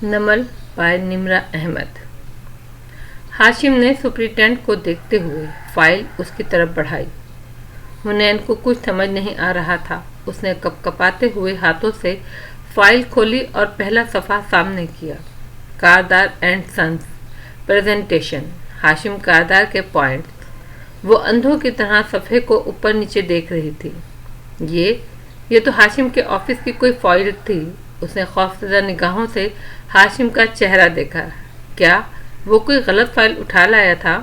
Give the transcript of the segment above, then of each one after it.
नमल bye Nimra Ahmad. Hashim ने superintendent को देखते हुए फाइल उसकी तरफ बढ़ाई। हुनैन को कुछ समझ नहीं आ रहा था। उसने कपकपाते हुए हाथों से फाइल खोली और पहला सफ़ा सामने किया। कारदार एंड सन्स प्रेजेंटेशन। हाशिम कारदार के पॉइंट्स। वो अंधों की तरह सफ़े को ऊपर नीचे देख रही थी। ये तो हाशिम के ऑफिस की कोई फाइल थी। उसने खौफजदा निगाहों से हाशिम का चेहरा देखा। क्या वो कोई गलत फाइल उठा लाया था?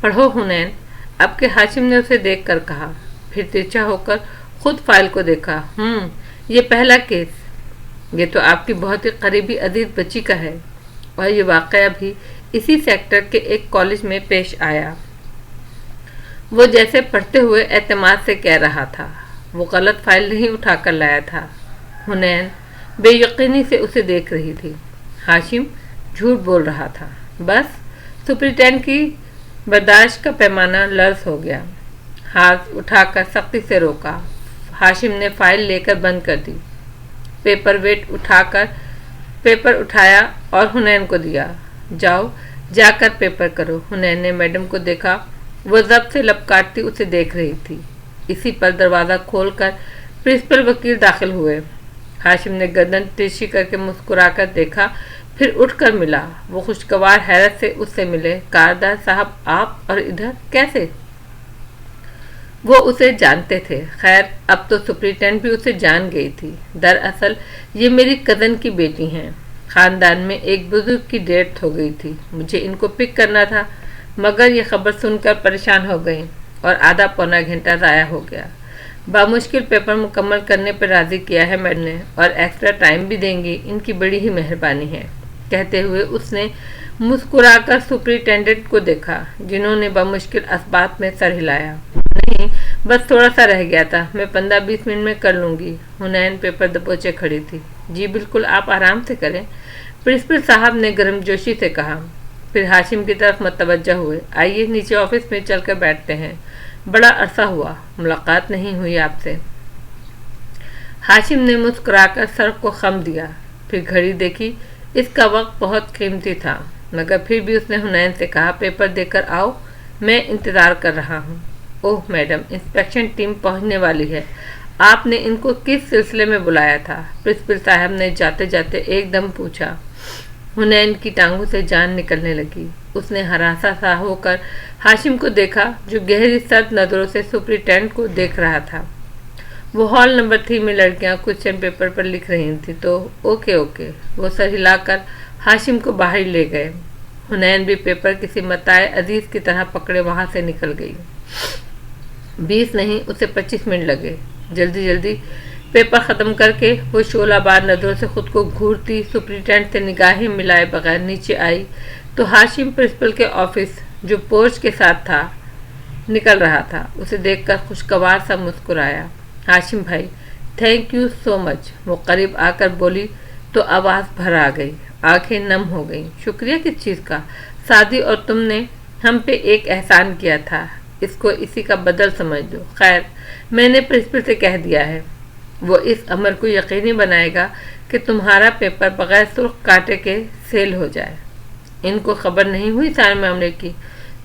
पढ़ो हुनैन, अब के हाशिम ने उसे देखकर कहा। फिर तिरछा होकर खुद फाइल को देखा। ये पहला केस। ये तो आपकी बहुत ही करीबी अजीज बच्ची का है और ये वाकया भी इसी सेक्टर के एक कॉलेज में पेश आया। वो जैसे पढ़ते हुए एतमाद से कह रहा था, वो गलत फाइल नहीं उठा कर लाया था। हुनैन बेयकीनी से उसे देख रही थी। हाशिम झूठ बोल रहा था। बस सुपरिटेंडेंट की बर्दाश्त का पैमाना लर्ज हो गया। हाथ उठाकर सख्ती से रोका। हाशिम ने फाइल लेकर बंद कर दी। पेपर उठाया और हुनैन को दिया। जाओ जाकर पेपर करो। हुनैन ने मैडम को देखा। वो जब्त से लब काटती उसे देख रही थी। इसी पर दरवाज़ा खोलकर प्रिंसिपल वकील दाखिल हुए। हाशिम ने गर्दन तिरछी करके मुस्कुराकर देखा, फिर उठकर मिला। वो खुशगवार हैरत से उससे मिले। कारदार साहब, आप और इधर कैसे? वो उसे जानते थे। खैर, अब तो सुपरिटेंडेंट भी उसे जान गई थी। दरअसल ये मेरी कज़न की बेटी हैं। खानदान में एक बुजुर्ग की डेथ हो गई थी। मुझे इनको पिक करना था, मगर ये खबर सुनकर परेशान हो गई और आधा पौना घंटा ज़ाया हो गया। बामुश्किल पेपर मुकम्मल करने पर राज़ी किया है मैडम ने, और एक्स्ट्रा टाइम भी देंगी। इनकी बड़ी ही मेहरबानी है। कहते हुए उसने मुस्कुराकर सुपरिटेंडेंट को देखा, जिन्होंने बामुश्किल असबात में सर हिलाया। नहीं, बस थोड़ा सा रह गया था। मैं 15-20 मिनट में कर लूँगी। हुनैन पेपर दबोचे खड़ी थी। जी बिल्कुल, आप आराम से करें, प्रिंसिपल साहब ने गर्मजोशी से कहा। फिर हाशिम की तरफ मतवज्जा हुए। आइए नीचे ऑफिस में चलकर बैठते हैं। बड़ा अरसा हुआ, मुलाकात नहीं हुई आपसे। हाशिम ने मुस्कुराकर सर को खम दिया। फिर घड़ी देखी। इसका वक्त बहुत कीमती था, मगर फिर भी उसने हुनैन से कहा, पेपर देकर आओ, मैं इंतज़ार कर रहा हूँ। ओह मैडम, इंस्पेक्शन टीम पहुँचने वाली है। आपने इनको किस सिलसिले में बुलाया था? प्रिंसिपल साहब ने जाते जाते एकदम पूछा। हुनैन की टांगों से जान निकलने लगी। उसने हरासा सा होकर हाशिम को देखा, जो गहरी सर्द नज़रों से सुपरिटेंडेंट को देख रहा था। वो हॉल नंबर 3 में लड़कियां क्वेश्चन पेपर पर लिख रही थी। तो ओके। वो सर हिलाकर हाशिम को बाहर ले गए। हुनैन भी पेपर किसी मताए अजीज की तरह पकड़े वहां से निकल गई। 20 नहीं, उसे 25 मिनट लगे। जल्दी पेपर ख़त्म करके वो शोलाबार नज़रों से खुद को घूरती सुपरिटेंडेंट से निगाहें मिलाए बगैर नीचे आई तो हाशिम प्रिंसिपल के ऑफिस, जो पोर्च के साथ था, निकल रहा था। उसे देखकर खुशगवार सा मुस्कुराया। हाशिम भाई, थैंक यू सो मच। वो करीब आकर बोली तो आवाज़ भर आ गई, आंखें नम हो गईं। शुक्रिया किस चीज़ का? शादी और तुमने हम पे एक एहसान किया था, इसको इसी का बदल समझ लो। खैर, मैंने प्रिंसिपल से कह दिया है। वो इस अमर को यकीनी बनाएगा कि तुम्हारा पेपर बगैर सुर्ख कांटे के सेल हो जाए। इनको खबर नहीं हुई सारे मामले की?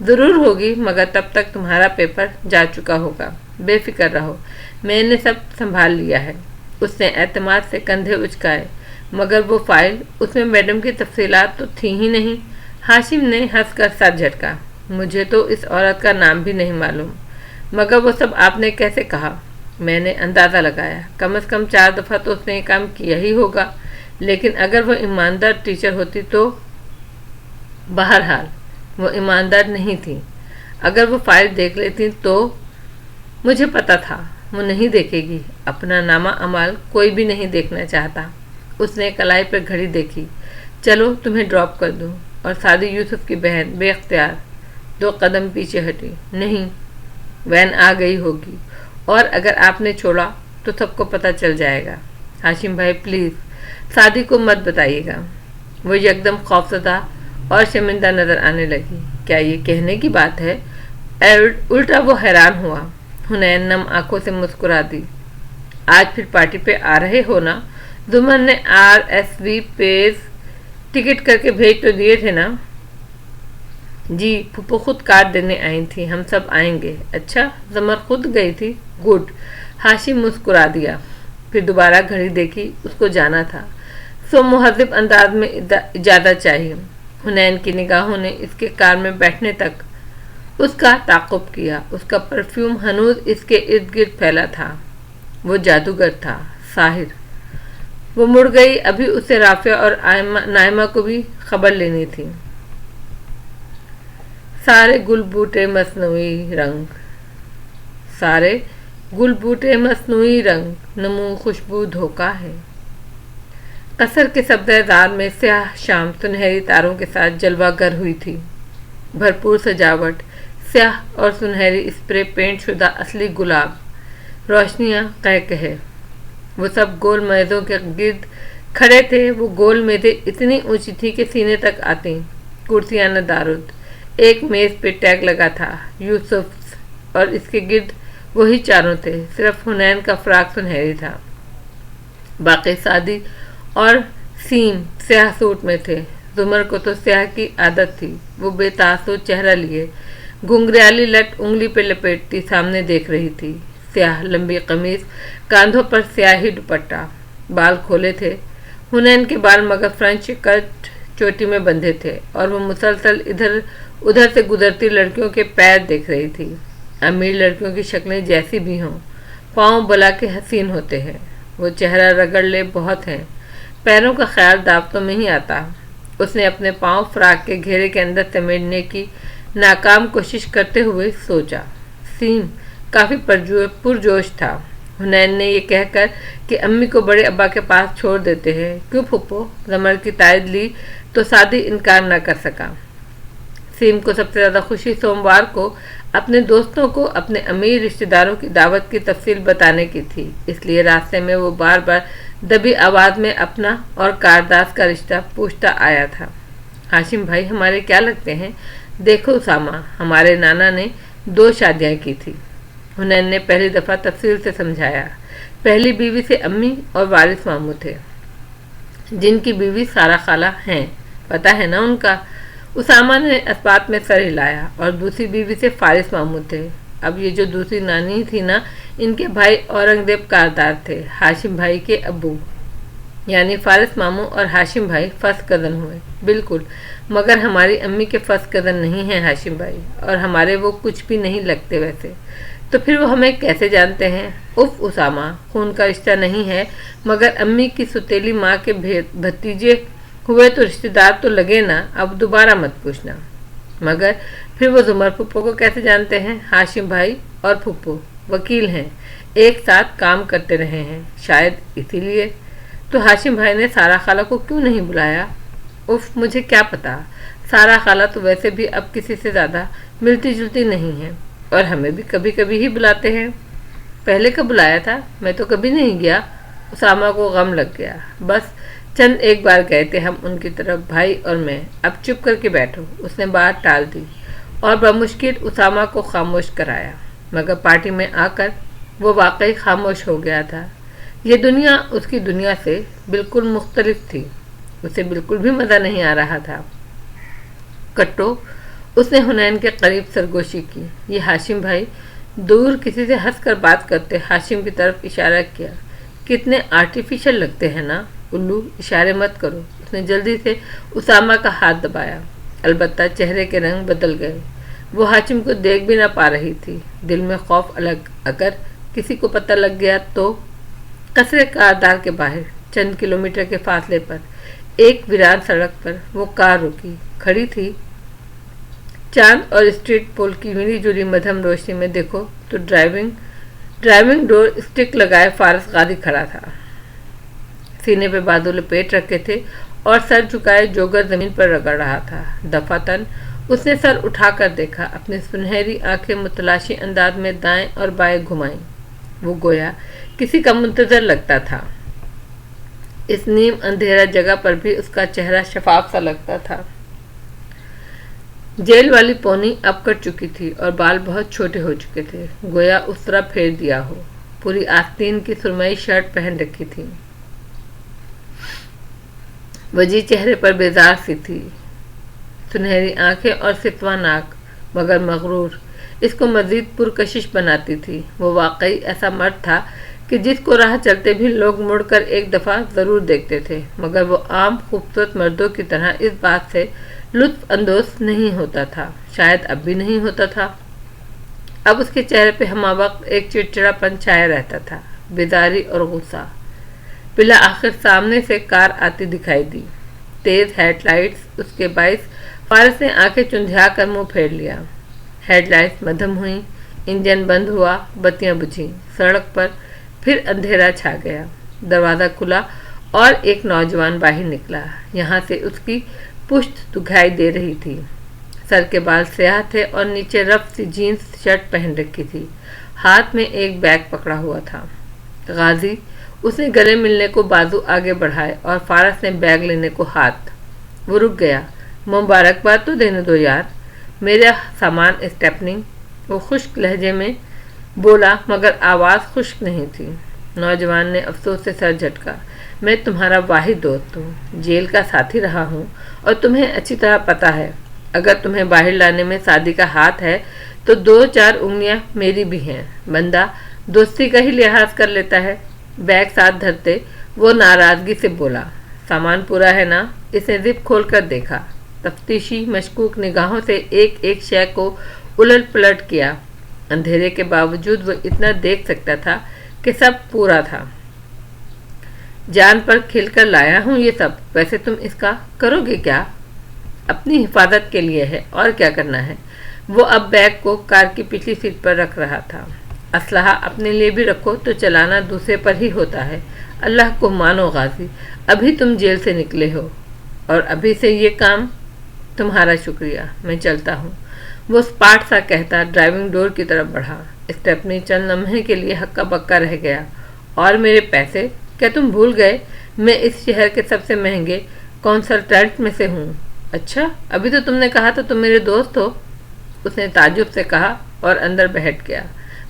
ज़रूर होगी, मगर तब तक तुम्हारा पेपर जा चुका होगा। बेफिक्र रहो, मैंने सब संभाल लिया है। उसने एतमाद से कंधे उचकाए। मगर वो फाइल, उसमें मैडम की तफसीलात तो थी ही नहीं। हाशिम ने हंसकर सर झटका। मुझे तो इस औरत का नाम भी नहीं मालूम। मगर वो सब आपने कैसे कहा? मैंने अंदाज़ा लगाया, कम से कम 4 दफ़ा तो उसने ये काम किया ही होगा। लेकिन अगर वो ईमानदार टीचर होती तो? बहरहाल वो ईमानदार नहीं थी। अगर वो फाइल देख लेती तो? मुझे पता था वो नहीं देखेगी। अपना नामा अमाल कोई भी नहीं देखना चाहता। उसने कलाई पर घड़ी देखी। चलो तुम्हें ड्रॉप कर दूँ। और सादी यूसुफ की बहन बेख्तियार 2 कदम पीछे हटी। नहीं, वैन आ गई होगी, और अगर आपने छोड़ा तो सबको पता चल जाएगा। हाशिम भाई प्लीज़, शादी को मत बताइएगा। वो एकदम खौफजदा और शर्मिंदा नज़र आने लगी। क्या ये कहने की बात है? उल्टा वो हैरान हुआ। हुनैन नम आंखों से मुस्कुरा दी। आज फिर पार्टी पे आ रहे हो ना? जुमन ने RSV पेज टिकट करके भेज तो दिए थे ना? जी, फूफो खुद कार देने आई थी। हम सब आएंगे। अच्छा, जमर खुद गई थी? गुड। हाशिम मुस्कुरा दिया। फिर दोबारा घड़ी देखी। उसको जाना था। सो मुहज़्ज़ब अंदाज में इजाज़त चाहिए। हुनैन की निगाहों ने इसके कार में बैठने तक उसका ताक़ुब किया। उसका परफ्यूम हनूज इसके इर्द गिर्द फैला था। वो जादूगर था, साहिर। वो मुड़ गई। अभी उसे राफिया और नाइमा को भी खबर लेनी थी। सारे गुल बूटे मसनूई रंग, सारे गुल बूटे मसनूई रंग, नमू खुशबू धोखा है। कसर के सब्ज़ेदार में स्याह शाम सुनहरी तारों के साथ जलवागर हुई थी। भरपूर सजावट, स्याह और सुनहरी स्प्रे पेंट शुदा असली गुलाब, रोशनियाँ कह वो सब गोल मेज़ों के गिर्द खड़े थे। वो गोल मेज़ें इतनी ऊंची थी कि सीने तक आती। कुर्सियाँ नदारुद। एक मेज़ पे टैग लगा था, यूसुफ, और इसके गिर्द वही चारों थे। सिर्फ हुनैन का फ्राक सुनहरी था। बाकी सादी और सीम स्याह सूट में थे। जुमर को तो स्याह की आदत थी। वो बेतासुर चेहरा लिए घुंघराली लट उंगली पे लपेटती सामने देख रही थी। स्याह लंबी कमीज, कांधों पर स्याही दुपट्टा, बाल खोले थे। हुनैन के बाल मगर फ्रेंच कट चोटी में बंधे थे और वो मुसलसल इधर उधर से गुजरती लड़कियों के पैर देख रही थी। अमीर लड़कियों की शक्लें जैसी भी हों, पाँव बला के हसीन होते हैं। वो चेहरा रगड़ ले बहुत हैं। पैरों का ख्याल दावतों में ही आता। उसने अपने पाँव फ्राक के घेरे के अंदर समेटने की नाकाम कोशिश करते हुए सोचा। सीम काफ़ी पुरजोश था। हुनैन ने ये कहकर कि अम्मी को बड़े अब्बा के पास छोड़ देते हैं। क्यों फूफो? जमर की तायद ली तो सादी इनकार न कर सका। सीम को सबसे ज़्यादा खुशी सोमवार को अपने दोस्तों को अपने अमीर रिश्तेदारों की दावत की तफसील बताने की थी। इसलिए रास्ते में वो बार बार दबी आवाज़ में अपना और कारदास का रिश्ता पूछता आया था। हाशिम भाई हमारे क्या लगते हैं? देखो उसामा, हमारे नाना ने 2 शादियाँ की थी। हुनैन ने पहली दफ़ा तफसील से समझाया। पहली बीवी से अम्मी और वारिस मामू थे, जिनकी बीवी सारा खाला हैं। पता है ना उनका? उसामा ने इस बात में सर हिलाया। और दूसरी बीवी से फारिस मामू थे। अब ये जो दूसरी नानी थी ना, इनके भाई औरंगजेब कारदार थे, हाशिम भाई के अब्बू। यानी फारिस मामू और हाशिम भाई फर्स्ट कज़न हुए। बिल्कुल, मगर हमारी अम्मी के फर्स्ट कज़न नहीं हैं हाशिम भाई, और हमारे वो कुछ भी नहीं लगते वैसे। तो फिर वो हमें कैसे जानते हैं? उफ उसामा, खून का रिश्ता नहीं है, मगर अम्मी की सुतेली माँ के भतीजे हुए तो रिश्तेदार तो लगे ना। अब दोबारा मत पूछना। मगर फिर वो जुमर फूफो को कैसे जानते हैं? हाशिम भाई और फूफो वकील हैं, एक साथ काम करते रहे हैं, शायद इसीलिए। तो हाशिम भाई ने सारा खाला को क्यों नहीं बुलाया? उफ, मुझे क्या पता। सारा खाला तो वैसे भी अब किसी से ज़्यादा मिलती जुलती नहीं है, और हमें भी कभी कभी ही बुलाते हैं। पहले कब बुलाया था? मैं तो कभी नहीं गया। उसामा को गम लग गया। बस चंद एक बार गए थे हम उनकी तरफ, भाई और मैं। अब चुप करके बैठो। उसने बात टाल दी और बमुश्किल उसामा को खामोश कराया। मगर पार्टी में आकर वो वाकई खामोश हो गया था। ये दुनिया उसकी दुनिया से बिल्कुल मुख्तलिफ थी। उसे बिल्कुल भी मज़ा नहीं आ रहा था। कट्टो, उसने हुनैन के करीब सरगोशी की। ये हाशिम भाई दूर किसी से हंसकर बात करते हाशिम की तरफ इशारा किया। कितने आर्टिफिशियल लगते हैं ना उल्लू, इशारे मत करो। उसने जल्दी से उसामा का हाथ दबाया। अलबत्ता चेहरे के रंग बदल गए। वो हाशिम को देख भी ना पा रही थी। दिल में खौफ अलग, अगर किसी को पता लग गया तो। कसरे कारदार के बाहर चंद किलोमीटर के फासले पर एक वीरान सड़क पर वो कार रुकी। खड़ी थी। चांद और स्ट्रीट पोल की मिली जुली मध्यम रोशनी में देखो तो ड्राइविंग डोर स्टिक लगाए फारस गाड़ी खड़ा था। सीने पे बादल लपेट रखे थे और सर झुकाए जोगर जमीन पर रगड़ रहा था। दफातन उसने सर उठाकर देखा। अपनी सुनहरी आंखें मुतलाशी अंदाज में दाएं और बाएं घुमाई। वो गोया किसी का मुंतजर लगता था। इस नीम अंधेरा जगह पर भी उसका चेहरा शफाफ सा लगता था। जेल वाली पोनी अब कट चुकी थी और बाल बहुत छोटे हो चुके थे, गोया उस तरह फेर दिया हो। पूरी आस्तीन की सुरमई शर्ट पहन रखी थी। وجی چہرے پر بیزار سی تھی، سنہری آنکھیں اور ستواں ناک، مگر مغرور، اس کو مزید پرکشش بناتی تھی۔ وہ واقعی ایسا مرد تھا کہ جس کو راہ چلتے بھی لوگ مڑ کر ایک دفعہ ضرور دیکھتے تھے، مگر وہ عام خوبصورت مردوں کی طرح اس بات سے لطف اندوز نہیں ہوتا تھا، شاید اب بھی نہیں ہوتا تھا۔ اب اس کے چہرے پہ ہمہ وقت ایک چڑچڑا پن چھایا رہتا تھا، بیزاری اور غصہ۔ بالآخر سامنے سے کار آتی دکھائی دی، تیز ہیڈ لائٹس اس کے باعث فارس نے آنکھیں چندھیا کر منہ پھیر لیا۔ ہیڈ لائٹس مدھم ہوئیں، انجن بند ہوا، بتیاں بجھیں، سڑک پر پھر اندھیرا چھا گیا۔ دروازہ کھلا اور ایک نوجوان باہر نکلا، یہاں سے اس کی پشت دکھائی دے رہی تھی۔ سر کے بال سیاہ تھے اور نیچے رف سی جینس شرٹ پہن رکھی تھی، ہاتھ میں ایک بیگ پکڑا ہوا تھا۔ غازی، اس نے گلے ملنے کو بازو آگے بڑھائے اور فارس نے بیگ لینے کو ہاتھ۔ وہ رک گیا۔ مبارکباد تو دینے دو یار، میرا سامان اسٹیپنی، وہ خشک لہجے میں بولا مگر آواز خشک نہیں تھی۔ نوجوان نے افسوس سے سر جھٹکا۔ میں تمہارا واحد دوست ہوں، جیل کا ساتھی رہا ہوں، اور تمہیں اچھی طرح پتا ہے اگر تمہیں باہر لانے میں سعدی کا ہاتھ ہے تو 2-4 انگلیاں میری بھی ہیں۔ بندہ دوستی کا ہی لحاظ کر لیتا ہے۔ بیگ ساتھ دھرتے وہ ناراضگی سے بولا، سامان پورا ہے نا؟ اس نے زپ کھول کر دیکھا، تفتیشی مشکوک نگاہوں سے ایک ایک شے کو الٹ پلٹ کیا۔ اندھیرے کے باوجود وہ اتنا دیکھ سکتا تھا کہ سب پورا تھا۔ جان پر کھل کر لایا ہوں یہ سب، ویسے تم اس کا کرو گے کیا؟ اپنی حفاظت کے لیے ہے، اور کیا کرنا ہے؟ وہ اب بیگ کو کار کی پچھلی سیٹ پر رکھ رہا تھا۔ اسلحہ اپنے لیے بھی رکھو تو چلانا دوسرے پر ہی ہوتا ہے۔ اللہ کو مانو غازی، ابھی تم جیل سے نکلے ہو اور ابھی سے یہ کام۔ تمہارا شکریہ، میں چلتا ہوں، وہ سپاٹ سا کہتا ڈرائیونگ ڈور کی طرف بڑھا۔ اسٹیپنی چند لمحے کے لیے ہکا بکا رہ گیا۔ اور میرے پیسے؟ کیا تم بھول گئے میں اس شہر کے سب سے مہنگے کنسلٹنٹ میں سے ہوں؟ اچھا، ابھی تو تم نے کہا تھا تم میرے دوست ہو، اس نے تعجب سے کہا اور اندر بیٹھ گیا۔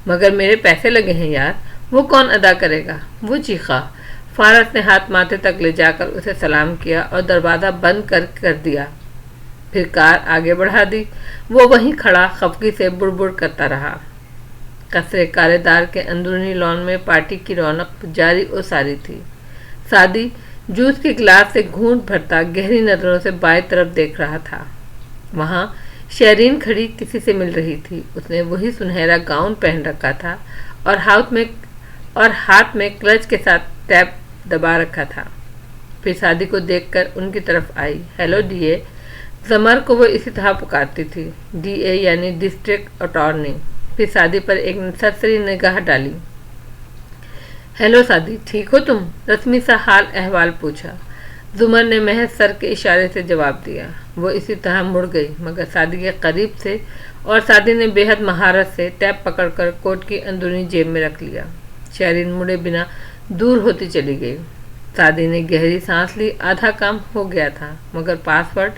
مگر میرے پیسے لگے ہیں یار، وہ کون ادا کرے گا؟ وہ چیخا۔ فارس نے ہاتھ ماتھے تک لے جا کر اسے سلام کیا اور دروازہ بند کر دیا، پھر کار آگے بڑھا دی۔ وہ وہیں کھڑا خفگی سے بڑبڑ کرتا رہا۔ قصرے کارے دار کے اندرونی لان میں پارٹی کی رونق جاری و ساری تھی۔ سعدی جوس کے گلاس سے گھونٹ بھرتا گہری نظروں سے بائیں طرف دیکھ رہا تھا۔ وہاں شیرین کھڑی کسی سے مل رہی تھی۔ اس نے وہی سنہرا گاؤن پہن رکھا تھا اور ہاتھ میں کلچ کے ساتھ ٹیپ دبا رکھا تھا۔ پھر سعدی کو دیکھ کر ان کی طرف آئی۔ ہیلو ڈی اے، زمر کو وہ اسی طرح پکارتی تھی، ڈی اے یعنی ڈسٹرکٹ اٹارنی۔ پھر سعدی پر ایک سرسری نگاہ ڈالی۔ ہیلو سعدی، ٹھیک ہو تم؟ رسمی سا حال احوال پوچھا۔ زمر نے محض سر کے اشارے سے جواب دیا۔ وہ اسی طرح مڑ گئی مگر سعدی کے قریب سے، اور سعدی نے بے حد مہارت سے ٹیپ پکڑ کر کوٹ کی اندرونی جیب میں رکھ لیا۔ شیرین مڑے بنا دور ہوتی چلی گئی۔ سعدی نے گہری سانس لی، آدھا کام ہو گیا تھا، مگر پاس ورڈ؟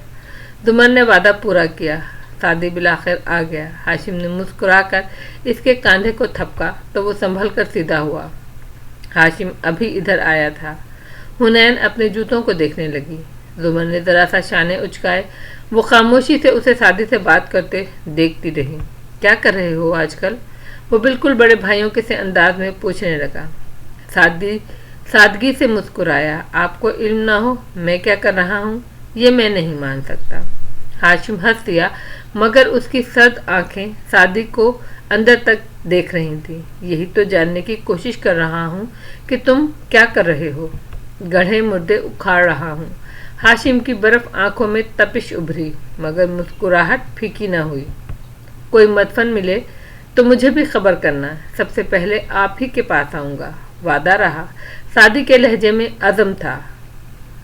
زمر نے وعدہ پورا کیا۔ سعدی بالآخر آ گیا۔ ہاشم نے مسکرا کر اس کے کاندھے کو تھپکا تو وہ سنبھل کر سیدھا ہوا۔ ہاشم ابھی ادھر آیا تھا۔ حنین اپنے جوتوں کو دیکھنے لگی۔ زمر نے ذرا سا شانے اچکائے۔ وہ خاموشی سے اسے سعدی سے بات کرتے دیکھتی رہی۔ کیا کر رہے ہو آج کل؟ وہ بالکل بڑے بھائیوں کے سے انداز میں پوچھنے لگا۔ سادگی سے مسکرایا۔ آپ کو علم نہ ہو میں کیا کر رہا ہوں یہ میں نہیں مان سکتا۔ ہاشم ہنس دیا مگر اس کی سرد آنکھیں سعدی کو اندر تک دیکھ رہی تھیں۔ یہی تو جاننے کی کوشش کر رہا ہوں کہ تم کیا کر رہے ہو۔ گڑھے مردے اکھاڑ رہا ہوں۔ ہاشم کی برف آنکھوں میں تپش ابھری مگر مسکراہٹ پھیکی نہ ہوئی۔ کوئی مدفن ملے تو مجھے بھی خبر کرنا، سب سے پہلے آپ ہی کے پاس آؤں گا، وعدہ رہا۔ سعدی کے لہجے میں عزم تھا۔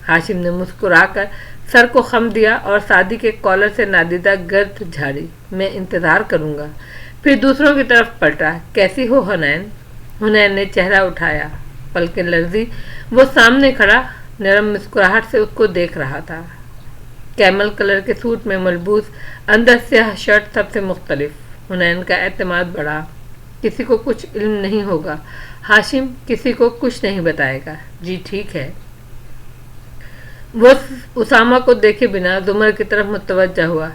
ہاشم نے مسکرا کر سر کو خم دیا اور سعدی کے کالر سے نادیدہ گرد جھاڑی۔ میں انتظار کروں گا۔ پھر دوسروں کی طرف پلٹا۔ کیسی ہو حنین؟ حنین نے چہرہ اٹھایا، پلکیں لرزی۔ وہ سامنے کھڑا نرم مسکراہٹ سے اس کو دیکھ رہا تھا۔ کیمل کلر کے سوٹ میں ملبوس، اندر سیاہ شرٹ سب سے مختلف۔ حنین کا اعتماد بڑھا۔ کسی کو کچھ علم نہیں ہوگا ہاشم، کسی کو کچھ نہیں بتائے گا۔ جی ٹھیک ہے۔ वो उसामा को देखे बिना जुमर की तरफ मुतवज्जा हुआ।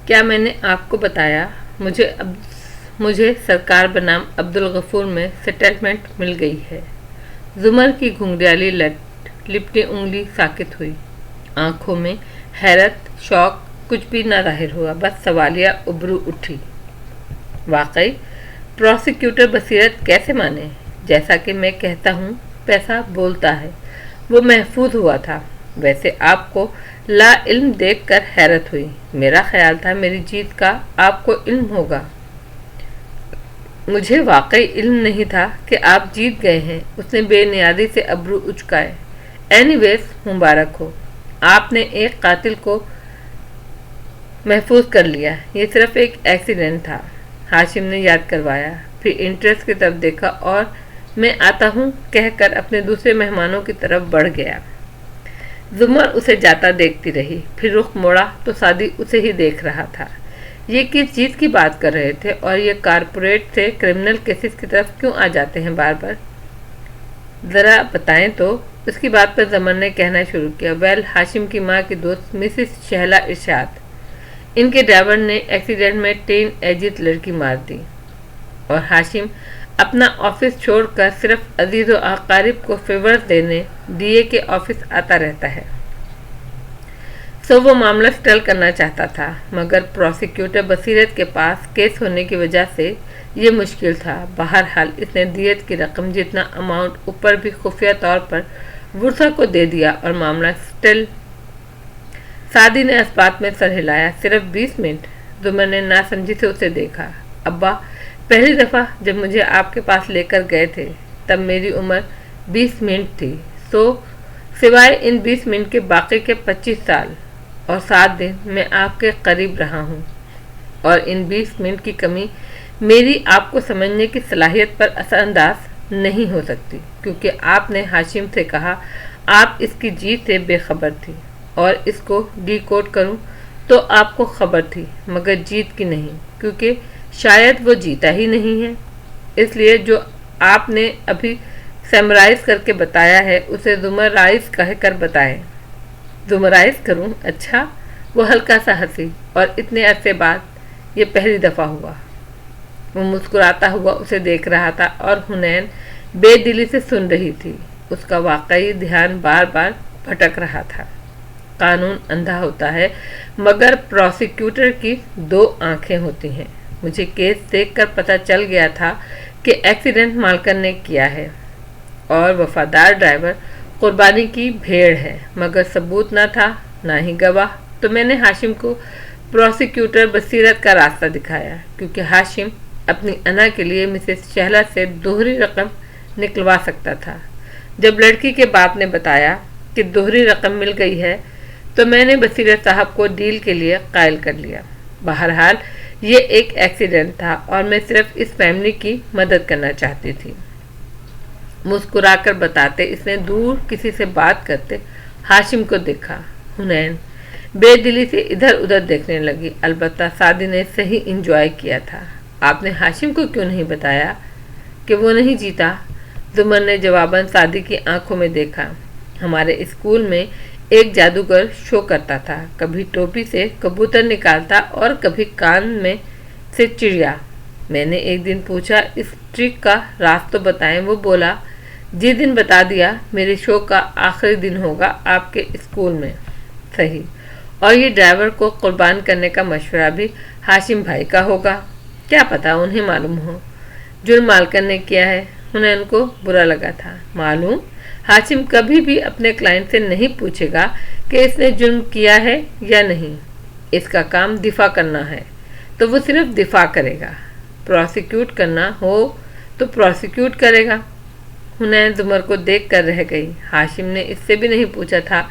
क्या मैंने आपको बताया मुझे सरकार बनाम अब्दुल गफूर में सेटलमेंट मिल गई है। जुमर की घुंघराली लिपटी उंगली साकित हुई। आंखों में हैरत, शौक कुछ भी न जाहिर हुआ, बस सवालिया उभरू उठी। वाकई प्रोसिक्यूटर बसीरत कैसे माने? जैसा कि मैं कहता हूँ, पैसा बोलता है। वो महफूज हुआ था। वैसे आपको ला इल्म देख कर हैरत हुई। मेरा ख्याल था मेरी जीत का आपको इल्म होगा। मुझे वाकई इल्म नहीं था कि आप जीत गए हैं। उसने बेनियादी से अब्रू उचकाए। एनीवेज, मुबारक हो, आपने एक कातिल को महफूज कर लिया। ये सिर्फ एक एक्सीडेंट था, हाशिम ने याद करवाया। फिर इंटरेस्ट की तरफ देखा और मैं आता हूँ कहकर अपने दूसरे मेहमानों की तरफ बढ़ गया। जुमर उसे जाता देखती रही, फिर रुख मोड़ा तो सादी उसे ही देख रहा था। ये किस चीज़ की बात कर रहे थे और ये कारपोरेट से क्रिमिनल केसेस की तरफ क्यों आ जाते हैं बार बार? ज़रा बताएं तो। उसकी बात पर जमन ने कहना शुरू किया। वेल, हाशिम की माँ की दोस्त मिसिस शहला इरशाद, इनके ड्राइवर ने एक्सीडेंट में टीन एजित लड़की मार दी और हाशिम अपना ऑफिस छोड़कर सिर्फ अजीज़ व अकारिब को फेवर्स देने डीए के ऑफिस आता रहता है। सो वो मामला सेटल करना चाहता था, मगर प्रोसिक्यूटर बसीरत के पास केस होने की वजह से ये मुश्किल था। बहरहाल इसने दियत की रकम जितना अमाउंट ऊपर भी खुफिया तौर पर वुरसा को दे दिया और मामला सेटल। सादी ने इस बात में सर हिलाया। सिर्फ 20 मिनट? जुमर ने नासमझी से उसे देखा। अब्बा, पहली दफ़ा जब मुझे आपके पास लेकर गए थे तब मेरी उम्र 20 मिनट थी। सो सिवाय इन 20 मिनट के बाकी के 25 साल और 7 दिन मैं आपके करीब रहा हूँ, और इन 20 मिनट की कमी मेरी आपको समझने की सलाहियत पर असरअंदाज नहीं हो सकती, क्योंकि आपने हाशिम से कहा आप इसकी जीत से बेखबर थी, और इसको डिकोड करूं तो आपको खबर थी मगर जीत की नहीं, क्योंकि शायद वो जीता ही नहीं है। इसलिए जो आपने अभी समराइज करके बताया है उसे जुमराइज कहकर बताएं। जुमराइज करूं? अच्छा। वो हल्का सा हंसी। और इतने अरसे बाद ये पहली दफ़ा हुआ। वो मुस्कुराता हुआ उसे देख रहा था और हुनैन बेदिली से सुन रही थी। उसका वाकई ध्यान बार बार भटक रहा था। कानून अंधा होता है, मगर प्रोसिक्यूटर की 2 आंखें होती हैं। मुझे केस देखकर पता चल गया था कि एक्सीडेंट मालकन ने किया है और वफादार ड्राइवर कुर्बानी की भेड़ है, मगर सबूत ना था, ना ही गवाह। तो मैंने हाशिम को प्रोसिक्यूटर बसीरत का रास्ता दिखाया, क्योंकि हाशिम अपनी अना के लिए मिसेस शहला से दोहरी रकम निकलवा सकता था। जब लड़की के बाप ने बताया कि दोहरी रकम मिल गई है तो मैंने बसीरत साहब को डील के लिए कायल कर लिया। बहरहाल ये एक एक्सीडेंट था और मैं सिर्फ इस फैमिली की मदद करना चाहती थी। मुस्कुराकर बताते इसने दूर किसी से बात करते हाशिम को देखा। हुनैन बेदिली से इधर उधर देखने लगी। अलबत्ता सादी ने सही इंजॉय किया था। आपने हाशिम को क्यों नहीं बताया कि वो नहीं जीता? जुमर ने जवाबन सादी की आंखों में देखा। हमारे स्कूल में एक जादूगर शो करता था, कभी टोपी से कबूतर निकालता और कभी कान में से चिड़िया। मैंने एक दिन पूछा इस ट्रिक का राज तो बताएं। वो बोला जिस दिन बता दिया मेरे शो का आखिरी दिन होगा आपके स्कूल में। सही। और ये ड्राइवर को कुर्बान करने का मशवरा भी हाशिम भाई का होगा। क्या पता उन्हें मालूम हो। जुर्म मालकन ने किया है। हुनैन को बुरा लगा था। मालूम? हाशिम कभी भी अपने क्लाइंट से नहीं पूछेगा कि इसने जुर्म किया है या नहीं। इसका काम दिफा करना है तो वो सिर्फ दिफा करेगा। प्रोसिक्यूट करना हो तो प्रोसिक्यूट करेगा। हुनैन जुमर को देख कर रह गई। हाशिम ने इससे भी नहीं पूछा था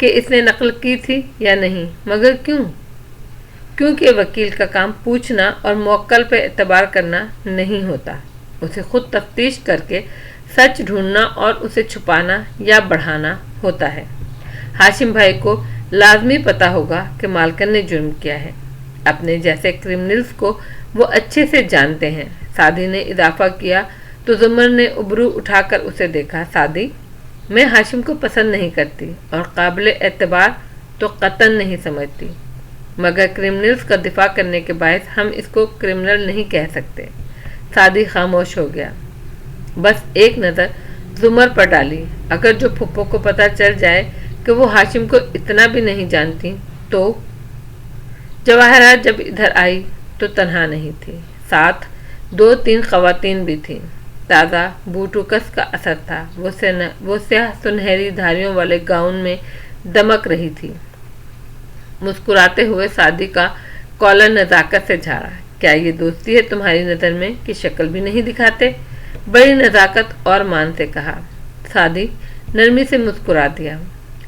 कि इसने नकल की थी या नहीं, मगर क्यों? क्योंकि वकील का काम पूछना और मौक्कल पर एतबार करना नहीं होता। उसे खुद तफ्तीश करके सच ढूंढना और उसे छुपाना या बढ़ाना होता है। हाशिम भाई को लाजमी पता होगा कि मालकन ने जुर्म किया है। अपने जैसे क्रिमिनल्स को वो अच्छे से जानते हैं। सादी ने इजाफा किया तो जुमर ने उबरू उठाकर उसे देखा। सादी, میں ہاشم کو پسند نہیں کرتی اور قابل اعتبار تو قطعاً نہیں سمجھتی، مگر کرمنلز کا دفاع کرنے کے باعث ہم اس کو کرمنل نہیں کہہ سکتے۔ سعدی خاموش ہو گیا، بس ایک نظر زمر پر ڈالی۔ اگر جو پھپھو کو پتہ چل جائے کہ وہ ہاشم کو اتنا بھی نہیں جانتی تو؟ جواہرات جب ادھر آئی تو تنہا نہیں تھی، ساتھ 2-3 خواتین بھی تھیں۔ تازہ بوٹوکس کا اثر تھا، وہ سیاہ سنہری دھاریوں والے گاؤن میں دمک رہی تھی۔ مسکراتے ہوئے سعدی کا کالر نزاکت سے جھاڑا۔ کیا یہ دوستی ہے تمہاری نظر میں کہ شکل بھی نہیں دکھاتے؟ بڑی نزاکت اور مان سے کہا۔ سعدی نرمی سے مسکرا دیا۔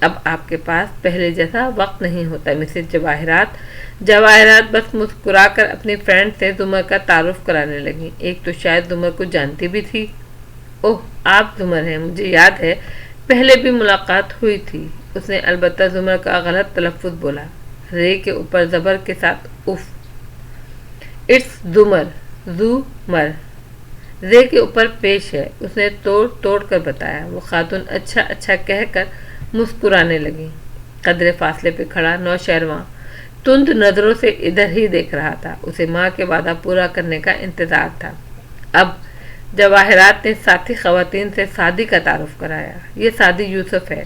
اب آپ کے پاس پہلے جیسا وقت نہیں ہوتا مسز جواہرات۔ جواہرات بس مسکرا کر اپنی فرینڈ سے زمر کا تعارف کرانے لگی۔ ایک تو شاید زمر کو جانتی بھی تھی۔ اوہ، آپ زمر ہیں، مجھے یاد ہے پہلے بھی ملاقات ہوئی تھی۔ اس نے البتہ زمر کا غلط تلفظ بولا، رے کے اوپر زبر کے ساتھ اف۔ اٹس زمر، زو-مر، رے کے اوپر پیش ہے، اس نے توڑ کر بتایا۔ وہ خاتون اچھا اچھا کہہ کر مسکرانے لگی۔ قدرے فاصلے پہ کھڑا نوشہرواں تند نظروں سے ادھر ہی دیکھ رہا تھا، اسے ماں کے وعدہ پورا کرنے کا انتظار تھا۔ اب جواہرات نے ساتھی خواتین سے سعدی کا تعارف کرایا۔ یہ سعدی یوسف ہے،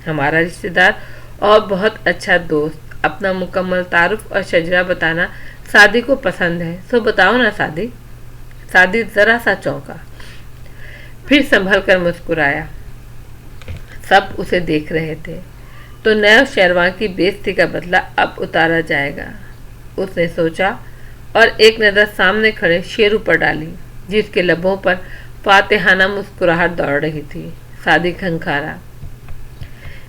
ہمارا رشتہ دار اور بہت اچھا دوست۔ اپنا مکمل تعارف اور شجرہ بتانا سعدی کو پسند ہے، سو بتاؤ نا سعدی۔ سعدی ذرا سا چونکا، پھر سنبھل کر مسکرایا۔ سب اسے دیکھ رہے تھے تو نئے شیرواں کی بےعزتی کا بدلہ اب اتارا جائے گا، اس نے سوچا، اور ایک نظر سامنے کھڑے شیرو پر ڈالی جس کے لبوں پر فاتحانہ مسکراہٹ دوڑ رہی تھی۔ سعدی کھنکھارا۔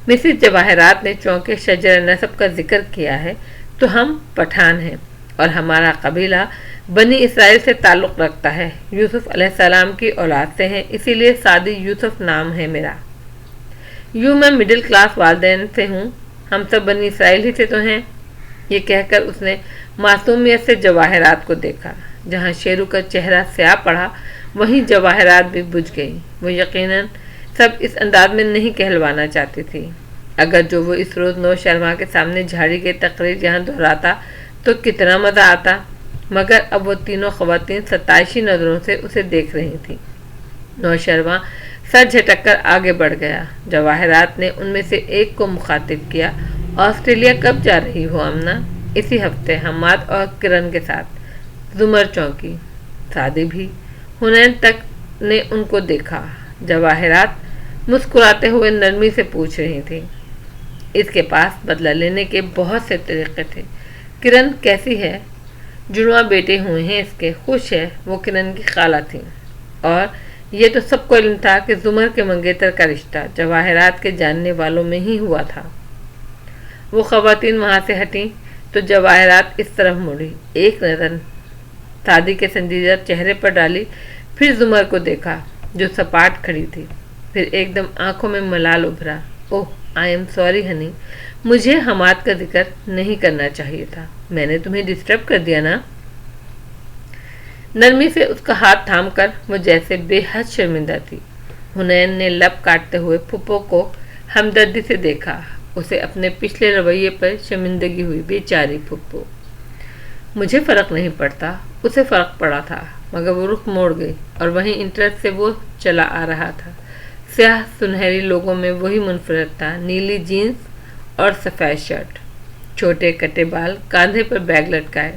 مسز جواہرات نے چونکہ شجر نسب کا ذکر کیا ہے تو ہم پٹھان ہیں اور ہمارا قبیلہ بنی اسرائیل سے تعلق رکھتا ہے، یوسف علیہ السلام کی اولاد سے ہیں، اسی لیے سعدی یوسف نام ہے میرا۔ یوں میں مڈل کلاس والدین سے ہوں، ہم سب بنی اسرائیل ہی سے تو ہیں۔ یہ کہہ کر اس نے معصومیت سے جواہرات کو دیکھا۔ جہاں شیرو کا چہرہ سیاہ پڑا وہیں جواہرات بھی بجھ گئی۔ وہ یقیناً سب اس انداز میں نہیں کہلوانا چاہتی تھی۔ اگر جو وہ اس روز نوشہرواں کے سامنے جھاڑی گئی تقریر یہاں دہراتا تو کتنا مزہ آتا، مگر اب وہ تینوں خواتین ستائشی نظروں سے اسے دیکھ رہی تھیں۔ نوشہرواں سر جھٹک کر آگے بڑھ گیا۔ جواہرات نے ان میں سے ایک کو مخاطب کیا، آسٹریلیا کب جا رہی ہو آمنہ؟ اسی ہفتے، حماد اور کرن کے ساتھ۔ زمر چونکی، سعدی بھی۔ حنین تک نے ان کو دیکھا۔ جواہرات مسکراتے ہوئے نرمی سے پوچھ رہی تھی۔ اس کے پاس بدلہ لینے کے بہت سے طریقے تھے۔ کرن کیسی ہے؟ جڑواں بیٹے ہوئے ہیں اس کے، خوش ہے۔ وہ کرن کی خالہ تھیں، اور یہ تو سب کو علم تھا کہ زمر کے منگیتر کا رشتہ جواہرات کے جاننے والوں میں ہی ہوا تھا۔ وہ خواتین وہاں سے ہٹیں تو جواہرات اس طرف مڑی، ایک نظر سعدی کے سنجیدہ چہرے پر ڈالی، پھر زمر کو دیکھا جو سپاٹ کھڑی تھی، پھر ایک دم آنکھوں میں ملال ابھرا۔ اوہ، آئی ایم سوری ہنی، مجھے حماد کا ذکر نہیں کرنا چاہیے تھا، میں نے تمہیں ڈسٹرب کر دیا نا؟ نرمی سے اس کا ہاتھ تھام کر وہ جیسے بے حد شرمندہ تھی۔ حنین نے لب کاٹتے ہوئے پھپھو کو ہمدردی سے دیکھا، اسے اپنے پچھلے رویے پر شرمندگی ہوئی۔ بیچاری پھپھو، مجھے فرق نہیں پڑتا، اسے فرق پڑا تھا، مگر وہ رخ موڑ گئی اور وہیں انٹرسٹ سے وہ چلا آ رہا تھا۔ سیاہ سنہری لوگوں میں وہی منفرد تھا، نیلی جینس اور سفید شرٹ، چھوٹے کٹے بال، کاندھے پر بیگ لٹکائے۔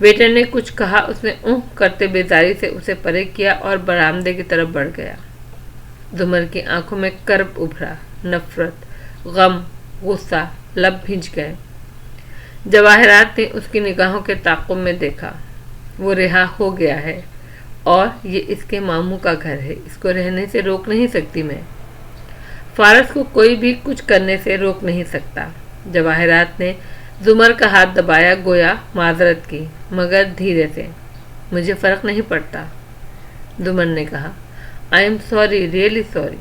ویٹر نے کچھ کہا، اس نے اونھ کرتے بیزاری سے اسے پرے کیا اور برآمدے کی طرف بڑھ گیا۔ زمر کی آنکھوں میں کرب ابھرا، نفرت، غم، غصہ، لب بھیج گئے۔ جواہرات نے اس کی نگاہوں کے تعاقب میں دیکھا۔ وہ رہا ہو گیا ہے اور یہ اس کے ماموں کا گھر ہے، اس کو رہنے سے روک نہیں سکتی میں۔ فارس کو کوئی بھی کچھ کرنے سے روک نہیں سکتا۔ جواہرات نے زمر کا ہاتھ دبایا، گویا معذرت کی، مگر دھیرے سے۔ مجھے فرق نہیں پڑتا، زمر نے کہا۔ I am sorry, really sorry.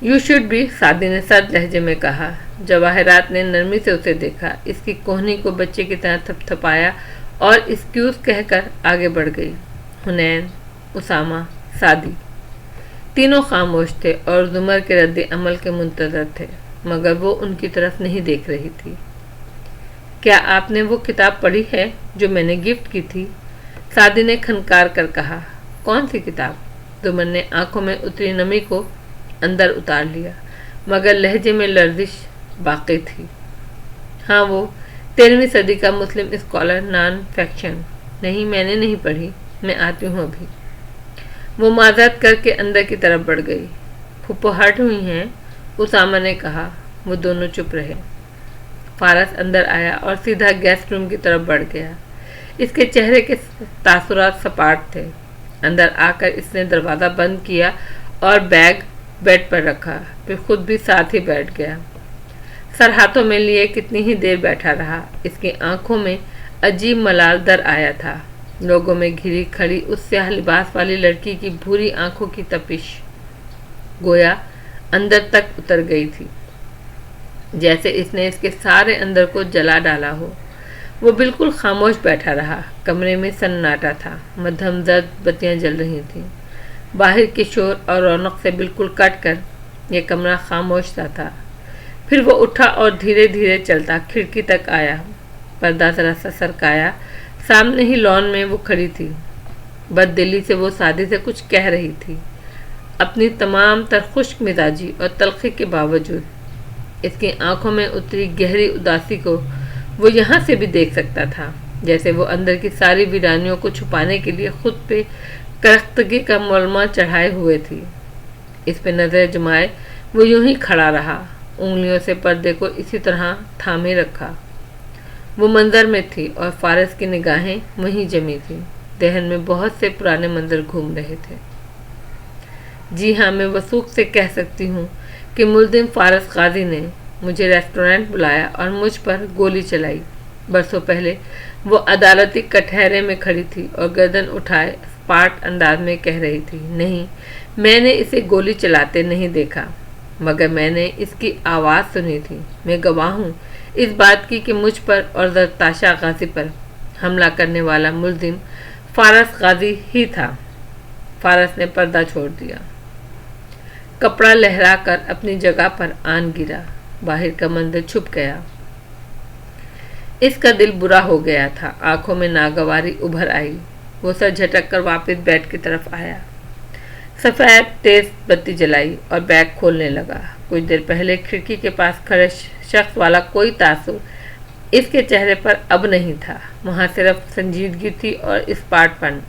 You should be, Saadi نے سرد لہجے میں کہا۔ جواہرات نے نرمی سے اسے دیکھا، اس کی کوہنی کو بچے کی طرح تھپ تھپایا اور ایکسکیوز کہہ کر آگے بڑھ گئی۔ حنین، اسامہ، سعدی۔ تینوں خاموش تھے اور زمر کے رد عمل کے منتظر تھے، مگر وہ ان کی طرف نہیں دیکھ رہی تھی۔ کیا آپ نے وہ کتاب پڑھی ہے جو میں نے گفٹ کی تھی؟ سعدی نے کھنکار کر کہا۔ کون سی کتاب؟ زمر نے آنکھوں میں اتری نمی کو اندر اتار لیا، مگر لہجے میں لرزش باقی تھی۔ ہاں، وہ 13ویں صدی کا مسلم اسکالر نان فیکشن۔ نہیں، میں نے نہیں پڑھی، میں آتی ہوں ابھی۔ وہ معذرت کر کے اندر کی طرف بڑھ گئی۔ پھپھو ہرٹ ہوئی ہیں؟ اسامہ نے کہا۔ وہ دونوں چپ رہے۔ فارس اندر آیا اور سیدھا گیسٹ روم کی طرف بڑھ گیا۔ اس کے چہرے کے تاثرات سپاٹ تھے۔ اندر آ کر اس نے دروازہ بند کیا اور بیگ بیڈ پر رکھا، پھر خود بھی ساتھ ہی بیٹھ گیا۔ سر ہاتھوں میں لیے کتنی ہی دیر بیٹھا رہا۔ اس کی آنکھوں میں عجیب ملال در آیا تھا، لوگوں میں گھری کھڑی اس سیاہ لباس والی لڑکی کی بھوری آنکھوں کی تپش گویا اندر تک اتر گئی تھی، جیسے اس نے اس کے سارے اندر کو جلا ڈالا ہو۔ وہ بالکل خاموش بیٹھا رہا۔ کمرے میں سناٹا تھا، مدھم زرد بتیاں جل رہی تھیں۔ باہر کے شور اور رونق سے بالکل کٹ کر یہ کمرہ خاموش سا تھا۔ پھر وہ اٹھا اور دھیرے دھیرے چلتا کھڑکی تک آیا۔ پردہ ذرا سا سرکایا، سامنے ہی لان میں وہ کھڑی تھی۔ بد دلی سے وہ سعدی سے کچھ کہہ رہی تھی، اپنی تمام تر خشک مزاجی اور تلخی کے باوجود۔ اس کی آنکھوں میں اتری گہری اداسی کو وہ یہاں سے بھی دیکھ سکتا تھا، جیسے وہ اندر کی ساری ویرانیوں کو چھپانے کے لیے خود پہ کرختگی کا ملمہ چڑھائے ہوئے تھی۔ اس پہ نظر جمائے وہ یوں ہی کھڑا رہا، انگلیوں سے پردے کو اسی طرح تھامے رکھا۔ وہ منظر میں تھی اور فارس کی نگاہیں وہیں جمی تھیں۔ ذہن میں بہت سے پرانے منظر گھوم رہے تھے۔ جی ہاں، میں وثوق سے کہہ سکتی ہوں کہ ملزم فارس غازی نے مجھے ریسٹورینٹ بلایا اور مجھ پر گولی چلائی۔ برسوں پہلے وہ عدالتی کٹہرے میں کھڑی تھی اور گردن اٹھائے اسپاٹ انداز میں کہہ رہی تھی، نہیں، میں نے اسے گولی چلاتے نہیں دیکھا، مگر میں نے اس کی آواز سنی تھی۔ میں گواہ ہوں اس بات کی کہ مجھ پر اور زرتاشا غازی پر حملہ کرنے والا ملزم فارس غازی ہی تھا۔ فارس نے پردہ چھوڑ دیا، کپڑا لہرا کر اپنی جگہ پر آن گرا۔ باہر کا منظر چھپ گیا۔ اس کا دل برا ہو گیا تھا، آنکھوں میں ناگواری ابھر آئی۔ وہ سر جھٹک کر واپس بیڈ کی طرف آیا، سفید تیز بتی جلائی اور بیگ کھولنے لگا۔ کچھ دیر پہلے کھڑکی کے پاس کھڑے شخص والا کوئی تاثر اس کے چہرے پر اب نہیں تھا، وہاں صرف سنجیدگی تھی اور اسپاٹ پن۔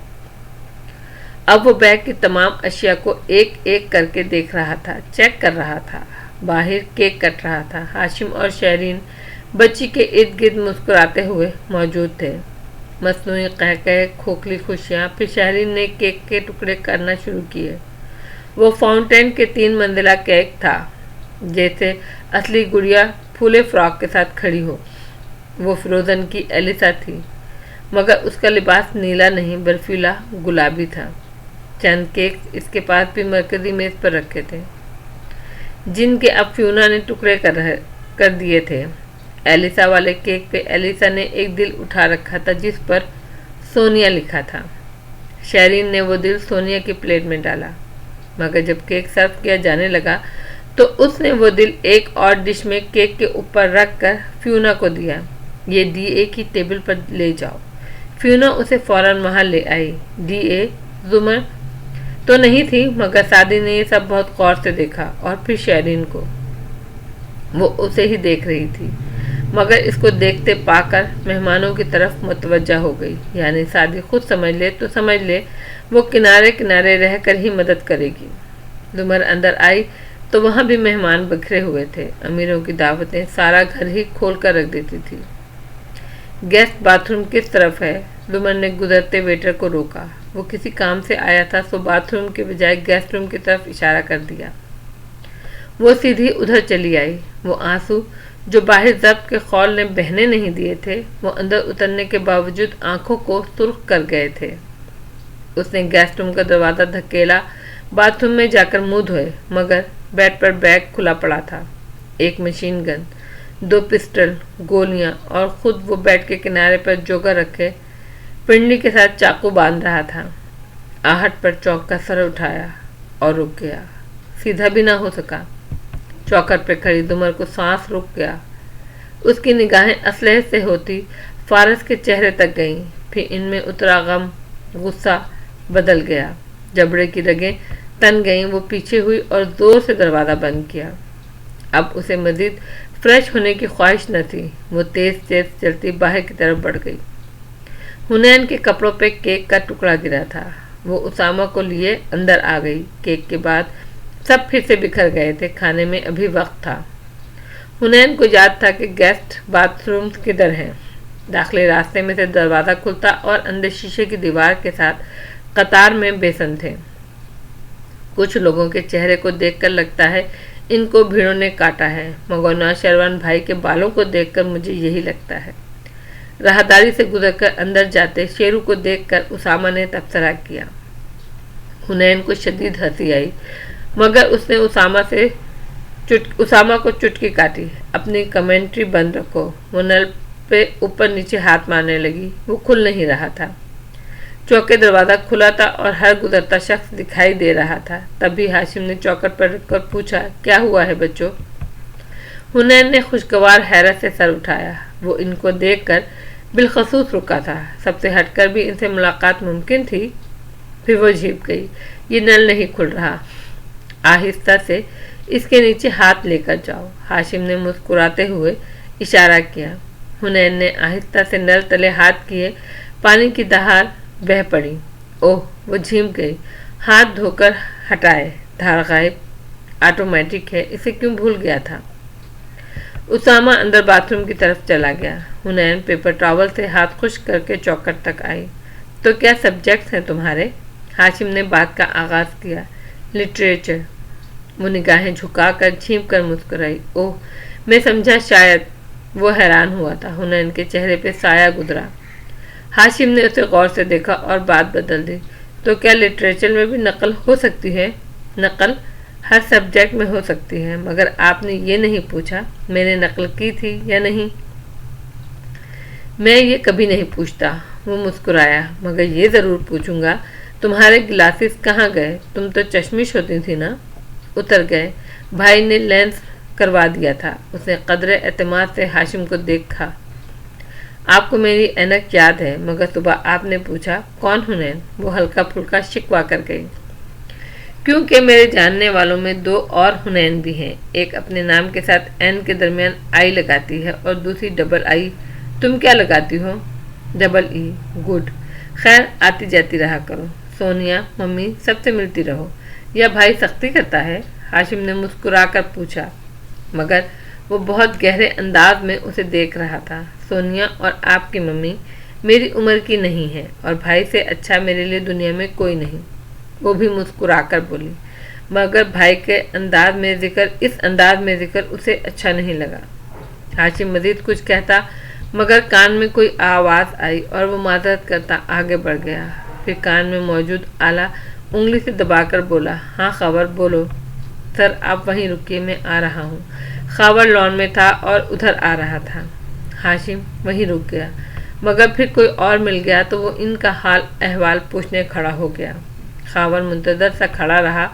اب وہ بیگ کی تمام اشیاء کو ایک ایک کر کے دیکھ رہا تھا، چیک کر رہا تھا۔ باہر کیک کٹ رہا تھا۔ ہاشم اور شہرین بچی کے ارد گرد مسکراتے ہوئے موجود تھے۔ مصنوعی قہقہے، کھوکھلی خوشیاں۔ پھر شہرین نے کیک کے ٹکڑے کرنا شروع کیے۔ وہ فاؤنٹین کے 3 منزلہ کیک تھا، جیسے اصلی گڑیا پھولے فراک کے ساتھ کھڑی ہو۔ وہ فروزن کی ایلیسا تھی، مگر اس کا لباس نیلا نہیں، برفیلا گلابی تھا۔ چند کیک اس کے پاس بھی مرکزی میز پر رکھے تھے، جن کے اب فیونا نے ٹکڑے کر دیے تھے۔ ایلیسا والے کیک پہ ایلیسا نے ایک دل اٹھا رکھا تھا جس پر سونیا لکھا تھا۔ شہرین نے وہ دل سونیا کی پلیٹ میں ڈالا، مگر جب کیک سرو کیا جانے لگا تو اس نے وہ دل ایک اور ڈش میں کیک کے اوپر رکھ کر فیونا کو دیا۔ یہ ڈی اے کی ٹیبل پر لے جاؤ۔ فیونا اسے فوراً وہاں لے آئی۔ ڈی اے زمر تو نہیں تھی، مگر سعدی نے یہ سب بہت غور سے دیکھا اور پھر شہرین کو۔ وہ اسے ہی دیکھ رہی تھی، مگر اس کو دیکھتے پا کر مہمانوں کی طرف متوجہ ہو گئی۔ یعنی سعدی خود سمجھ لے تو سمجھ لے، وہ کنارے کنارے رہ کر ہی مدد کرے گی۔ زمر اندر آئی تو وہاں بھی مہمان بکھرے ہوئے تھے۔ امیروں کی دعوتیں سارا گھر ہی کھول کر رکھ دیتی تھی۔ گیسٹ باتھ روم کس طرف ہے؟ زمر نے گزرتے ویٹر کو روکا۔ وہ کسی کام سے آیا تھا، سو باتھ روم کے بجائے گیسٹ روم کی طرف اشارہ کر دیا۔ وہ سیدھی ادھر چلی آئی۔ وہ آنسو جو باہر ضبط کے خول نے بہنے نہیں دیے تھے، وہ اندر اترنے کے باوجود آنکھوں کو سرخ کر گئے تھے۔ اس نے گیسٹ روم کا دروازہ دھکیلا، باتھ روم میں جا کر منہ دھوئے، مگر بیڈ پر بیگ کھلا پڑا تھا۔ ایک مشین گن، 2 پسٹل، گولیاں، اور خود وہ بیڈ کے کنارے پر جوگا رکھے پنڈلی کے ساتھ چاقو باندھ رہا تھا۔ آہٹ پر چونک کا سر اٹھایا और रुक गया। सीधा भी ना हो सका। चौखट पे खड़ी दुमर को सांस रुक गया। उसकी निगाहें असलह से होती फारस के चेहरे तक गईं। फिर इनमें उतरा गम, गुस्सा बदल गया। जबड़े की रगें तन गईं। वो पीछे हुई और जोर से दरवाज़ा बंद किया। अब उसे मजीद फ्रेश होने की ख्वाहिश न थी। वो तेज तेज चलती बाहर की तरफ बढ़ गई। हुनैन के कपड़ों पे केक का टुकड़ा गिरा था। वो उसामा को लिए अंदर आ गई। केक के बाद सब फिर से बिखर गए थे। खाने में अभी वक्त था। हुनैन को याद था कि गेस्ट बाथरूम किधर हैं। दाखिले रास्ते में से दरवाज़ा खुलता और अंदर शीशे की दीवार के साथ कतार में बेसन थे। कुछ लोगों के चेहरे को देखकर लगता है इनको भीड़ों ने काटा है, मगर नौशरवान भाई के बालों को देखकर मुझे यही लगता है। राहदारी से गुजरकर अंदर जाते शेरू को देखकर उसामा ने तबसरा किया। हुनैन को शदीद हंसी आई, मगर उसने उसामा को चुटकी काटी। अपनी कमेंट्री बंद रखो। वो नल पे ऊपर नीचे हाथ मारने लगी। वो खुल नहीं रहा था। चौके दरवाज़ा खुला था और हर गुजरता शख्स दिखाई दे रहा था। तभी हाशिम ने चौखट पर रखकर पूछा, क्या हुआ है बच्चों? हुनैन ने खुशगवार हैरत से सर उठाया। वो इनको देखकर बिलखसूस रुका था। सबसे हटकर भी इनसे मुलाकात मुमकिन थी। फिर वो झिप गई। ये नल नहीं खुल रहा। आहिस्ता से इसके नीचे हाथ लेकर जाओ। हाशिम ने मुस्कुराते हुए इशारा किया। हुनैन ने आहिस्ता से नल तले हाथ किए। पानी की दहार बह पड़ी। ओह, वो झिम गई। हाथ धोकर हटाए। धार गायब। ऑटोमेटिक है, इसे क्यों भूल गया था। उसामा अंदर बाथरूम की तरफ चला गया। हुनैन पेपर टॉवल से हाथ खुश्क करके चौखट तक आई। तो क्या सब्जेक्ट्स हैं तुम्हारे? हाशिम ने बात का आगाज किया। लिटरेचर। वो निगाहें झुकाकर झींप कर मुस्कुराई। ओह, मैं समझा शायद। वो हैरान हुआ था। हुनैन के चेहरे पे साया गुजरा। हाशिम ने उसे गौर से देखा और बात बदल दी। तो क्या लिटरेचर में भी नकल हो सकती है? नकल हर सब्जेक्ट में हो सकती है, मगर आपने ये नहीं पूछा मैंने नकल की थी या नहीं। मैं ये कभी नहीं पूछता। वो मुस्कुराया। मगर ये ज़रूर पूछूंगा, तुम्हारे ग्लासेस कहाँ गए? तुम तो चश्मिश होती थी ना। उतर गए। भाई ने लेंस करवा दिया था। उसने कदरे एतमाद से हाशिम को देखा। आपको मेरी ऐनक याद है, मगर सुबह आपने पूछा कौन हुनैन? वो हल्का फुल्का शिकवा कर गई। क्योंकि मेरे जानने वालों में दो और हुनैन भी हैं। एक अपने नाम के साथ एन के दरमियान आई लगाती है और दूसरी डबल आई। तुम क्या लगाती हो? Double E. गुड। खैर, आती जाती रहा करो। सोनिया, मम्मी सबसे मिलती रहो। या भाई सख्ती करता है? हाशिम ने मुस्कुराकर पूछा, मगर वो बहुत गहरे अंदाज में उसे देख रहा था। सोनिया और आपकी मम्मी मेरी उम्र की नहीं है और भाई से अच्छा मेरे लिए दुनिया में कोई नहीं। वो भी मुस्कुराकर बोली, मगर भाई के इस अंदाज में जिक्र उसे अच्छा नहीं लगा। हाशिम मजीद कुछ कहता, मगर कान में कोई आवाज़ आई और वो माजरत करता आगे बढ़ गया। फिर कान में मौजूद आला उंगली से दबाकर बोला, हाँ खबर बोलो। सर आप वहीं रुकिए, मैं आ रहा हूँ। खबर लॉन में था और उधर आ रहा था। हाशिम वहीं रुक गया, मगर फिर कोई और मिल गया तो वो इनका हाल अहवाल पूछने खड़ा हो गया। खावर मुंतजर सा खड़ा रहा।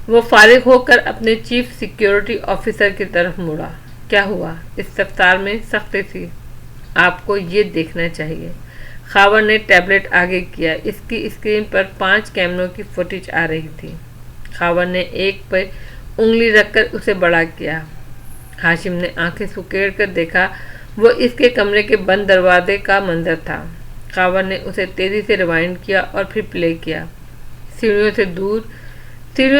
वो फारिग होकर अपने चीफ सिक्योरिटी ऑफिसर की तरफ मुड़ा। क्या हुआ? इस रफ्तार में सख्ती थी। आपको ये देखना चाहिए। खावर ने टैबलेट आगे किया। इसकी स्क्रीन पर 5 कैमरों की फुटेज आ रही थी। खावर ने एक पर उंगली रखकर उसे बड़ा किया। हाशिम ने आंखें सुकेड़ कर देखा। वो इसके कमरे के बंद दरवाजे का मंजर था। खावर ने उसे तेजी से रिवाइंड किया और फिर प्ले किया। सीढ़ियों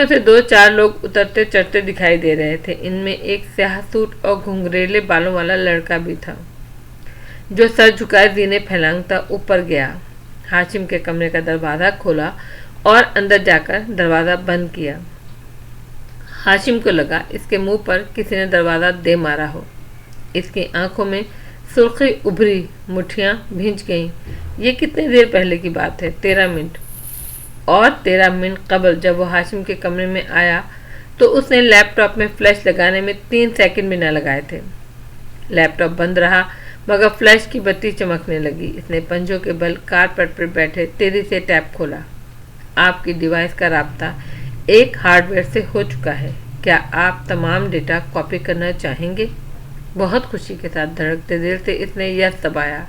से 2-4 लोग उतरते चढ़ते दिखाई दे रहे थे। इनमें एक स्याह सूट और घुंघरेले बालों वाला लड़का भी था, जो सर झुकाए जीने फैलांगता ऊपर गया। हाशिम के कमरे का दरवाज़ा खोला और अंदर जाकर दरवाज़ा बंद किया। हाशिम को लगा इसके मुंह पर किसी ने दरवाज़ा दे मारा हो। इसकी आंखों में सुर्खी उभरी, मुट्ठियाँ भींच गईं। ये कितनी देर पहले की बात है? 13 मिनट। और 13 मिनट कबल जब वो हाशिम के कमरे में आया तो उसने लैपटॉप में फ्लैश लगाने में 3 सेकंड भी न लगाए थे। लैपटॉप बंद रहा, मगर फ्लैश की बत्ती चमकने लगी। इसने पंजों के बल कारपेट पर बैठे तेजी से टैप खोला। आपकी डिवाइस का राब्ता एक हार्डवेयर से हो चुका है। क्या आप तमाम डेटा कॉपी करना चाहेंगे? बहुत खुशी के साथ धड़कते दिल से इसने यस दबाया।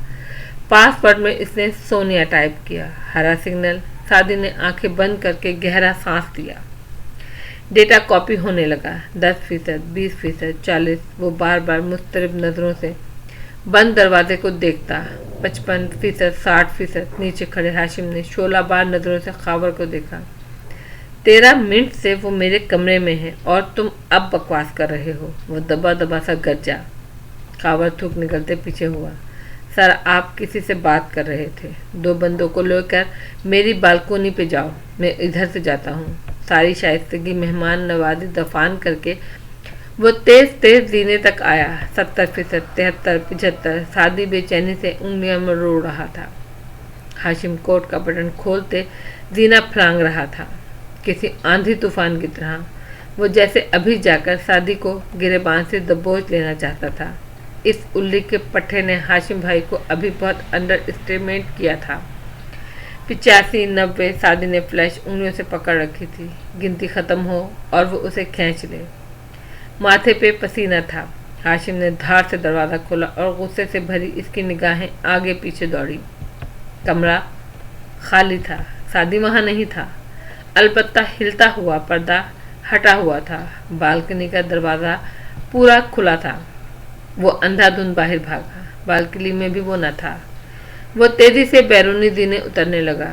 पासवर्ड में इसने सोनिया टाइप किया। हरा सिग्नल। सादी ने आंखें बंद करके गहरा सांस लिया। डेटा कॉपी होने लगा। 10%, 20%, 40। वो बार बार मुस्तरिब नज़रों से बंद दरवाजे को देखता। 55%, 60%। नीचे खड़े हाशिम ने 16 बार नज़रों से खावर को देखा। 13 मिनट से वो मेरे कमरे में है और तुम अब बकवास कर रहे हो। वो दबा दबा सा गरजा। खावर थूक निकलते पीछे हुआ। सर, आप किसी से बात कर रहे थे। 2 बंदों को लेकर मेरी बालकोनी पे जाओ, मैं इधर से जाता हूँ। सारी शाइस्तगी मेहमान नवाजी दफान करके वो तेज तेज जीने तक आया। 70%, 73, 75। सादी बेचैनी से उंगलियां में रो रहा था। हाशिम कोट का बटन खोलते जीना फलांग रहा था, किसी आंधी तूफान की तरह। वो जैसे अभी जाकर सादी को गिरेबान से दबोच लेना चाहता था। इस उल्ली के पट्टे ने हाशिम भाई को अभी बहुत अंडर एस्टिमेट किया था। 85, 90। सादी ने फ्लैश उंगलियों से पकड़ रखी थी। गिनती खत्म हो और वो उसे खींच ले। माथे पे पसीना था। हाशिम ने धार से दरवाज़ा खोला और गुस्से से भरी इसकी निगाहें आगे पीछे दौड़ी। कमरा खाली था। सादी वहाँ नहीं था। अलबत्ता हिलता हुआ पर्दा हटा हुआ था। बालकनी का दरवाज़ा पूरा खुला था। वो अंधाधुंध बाहर भागा। बालकनी में भी वो न था। वो तेजी से बैरूनी जीने उतरने लगा।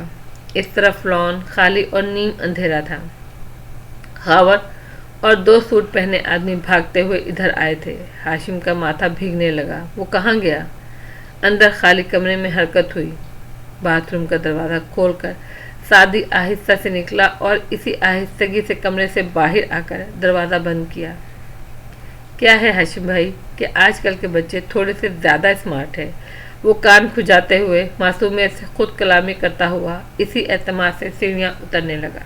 इस तरफ लॉन खाली और नीम अंधेरा था। खावर और 2 सूट पहने आदमी भागते हुए इधर आए थे। हाशिम का माथा भीगने लगा। वो कहाँ गया? अंदर खाली कमरे में हरकत हुई। बाथरूम का दरवाज़ा खोलकर सादी आहिस्ता से निकला और इसी आहिस्तगी से कमरे से बाहर आकर दरवाज़ा बंद किया। क्या है हाशिम भाई कि आजकल के बच्चे थोड़े से ज़्यादा स्मार्ट है। वो कान खुजाते हुए मासूमियत से खुद कलामी करता हुआ इसी एतमाद से सीढ़ियाँ उतरने लगा।